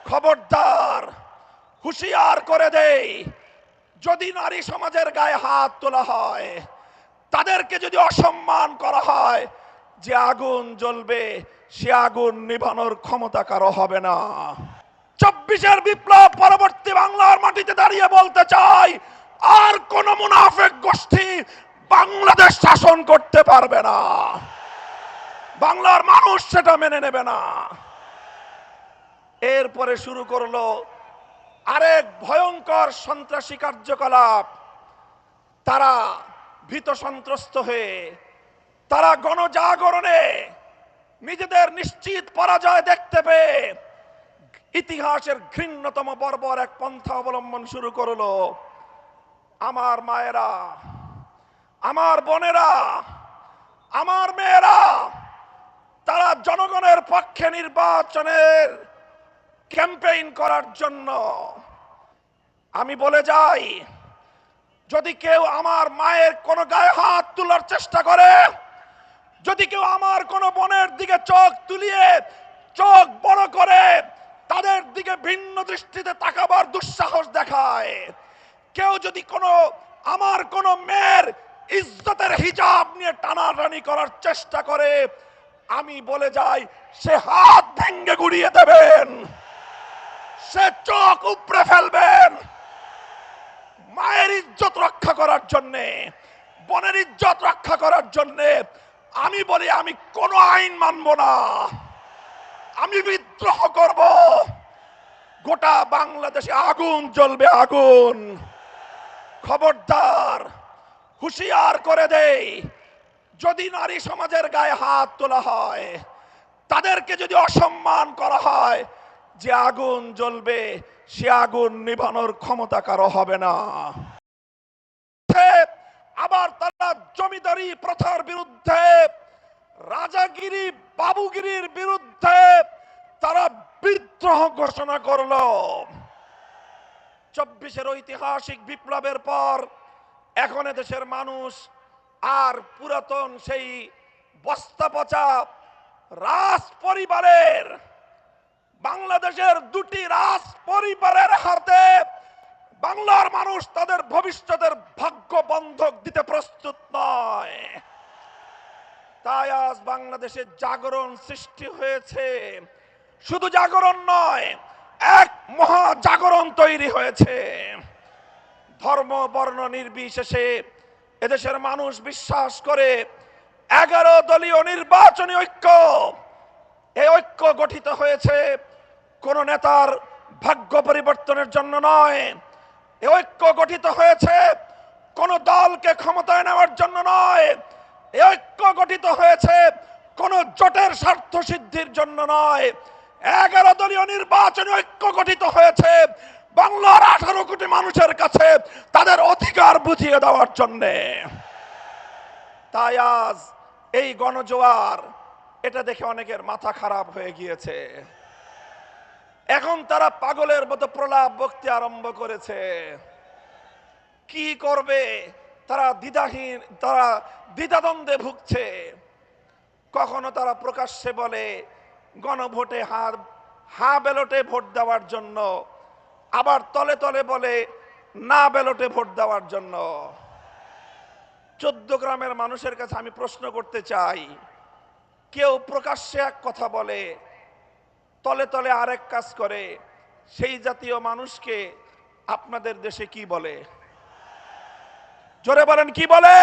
খবরদার, হুঁশিয়ার করে দেই, যদি নারী সমাজের গায়ে হাত তোলা হয়, তাদেরকে যদি অসম্মান করা হয়, যে আগুন জ্বলবে সে আগুন নিভানোর ক্ষমতা কারো হবে না। 24-এর বিপ্লব পরবর্তী বাংলার মাটিতে দাঁড়িয়ে বলতে চাই, আর কোন মুনাফিক গোষ্ঠী বাংলাদেশ শাসন করতে পারবে না। বাংলার মানুষ সেটা মেনে নেবে না। এরপরে শুরু করলো আরেক ভয়ঙ্কর সন্ত্রাসী কার্যকলাপ। তারা ভীত সন্ত্রস্ত হয়ে, তারা গণজাগরণে নিজেদের নিশ্চিত পরাজয় দেখতে পেয়ে ইতিহাসের ঘৃণ্যতম বর্বর এক পন্থা অবলম্বন শুরু করলো। আমার মায়েরা, আমার বোনেরা, আমার মেয়েরা, তারা জনগণের পক্ষে নির্বাচনের ক্যাম্পেইন করার জন্য। আমি বলে যাই, যদি কেউ আমার মায়ের কোনো গায়ে হাত তোলার চেষ্টা করে, যদি কেউ আমার কোনো বোনের দিকে চোখ তুলিয়ে চোখ বড় করে তাদের দিকে ভিন্ন দৃষ্টিতে তাকাবার দুঃসাহস দেখায়, কেউ যদি আমার কোনো মেয়ের ইজ্জতের হিজাব নিয়ে টানাটানি করার চেষ্টা করে, আমি বলে যাই, সে হাত ভেঙে গুড়িয়ে দেবেন, সে চোখ উপড়ে ফেলবেন। মায়ের ইজ্জত রক্ষা করার জন্যে, বোনের ইজ্জত রক্ষা করার জন্যে আমি বলি, আমি কোনো আইন মানব না, আমি বিদ্রোহ করব। গোটা বাংলাদেশে আগুন জ্বলবে, আগুন। খবরদার, হুঁশিয়ার করে দেই, যদি নারী সমাজের গায়ে হাত তোলা হয়, তাদেরকে যদি অসম্মান করা হয়, যে আগুন জ্বলবে সে আগুন নিভানোর ক্ষমতা কারো হবে না। আবার তারা জমিদারি প্রথার বিরুদ্ধে, রাজাগিরি বাবুগিরির বিরুদ্ধে তারা বিদ্রোহ ঘোষণা করলো। 24-এর ঐতিহাসিক বিপ্লবের পর এখন দেশের মানুষ আর পুরাতন সেই বস্তা পচা রাজ পরিবারের, বাংলাদেশের দুটি রাজ পরিবারের হাতে বাংলার মানুষ তাদের ভবিষ্যতের ভাগ্য বন্ধক দিতে প্রস্তুত নয়। তাই আজ বাংলাদেশে জাগরণ সৃষ্টি হয়েছে। শুধু জাগরণ নয়, এক মহা জাগরণ তৈরি হয়েছে। ধর্ম বর্ণ নির্বিশেষে এদেশের মানুষ বিশ্বাস করে 11 দলীয় নির্বাচনী ঐক্য, এই ঐক্য গঠিত হয়েছে কোন নেতার ভাগ্য পরিবর্তনের জন্য নয়। এই ঐক্য গঠিত হয়েছে কোন দলকে ক্ষমতায় নেওয়ার জন্য নয়। এই ঐক্য গঠিত হয়েছে কোন জোটের স্বার্থ সিদ্ধির জন্য নয়। 11 দলীয় নির্বাচনী ঐক্য গঠিত হয়েছে বাংলার 18 কোটি মানুষের কাছে তাদের অধিকার বুঝিয়ে দেওয়ার জন্য। তাই আজ এই গণজোয়ার, এটা দেখে অনেকের মাথা খারাপ হয়ে গিয়েছে। এখন তারা পাগলের মতো প্রলাপ বকতে আরম্ভ করেছে। কি করবে তারা দ্বিধাহীন, তারা দ্বিধাদ্বন্দ্বে ভুগছে। কখনো তারা প্রকাশ্যে বলে গণভোটে হা ব্যালটে ভোট দেওয়ার জন্য, আবার তলে তলে বলে না ব্যালটে ভোট দেওয়ার জন্য। 14 গ্রামের মানুষের কাছে আমি প্রশ্ন করতে চাই, কেউ প্রকাশ্যে এক কথা বলে, তলে তলে আরেক কাজ করে, সেই জাতীয় মানুষকে আপনাদের দেশে কি বলে? জোরে বলেন, কি বলে?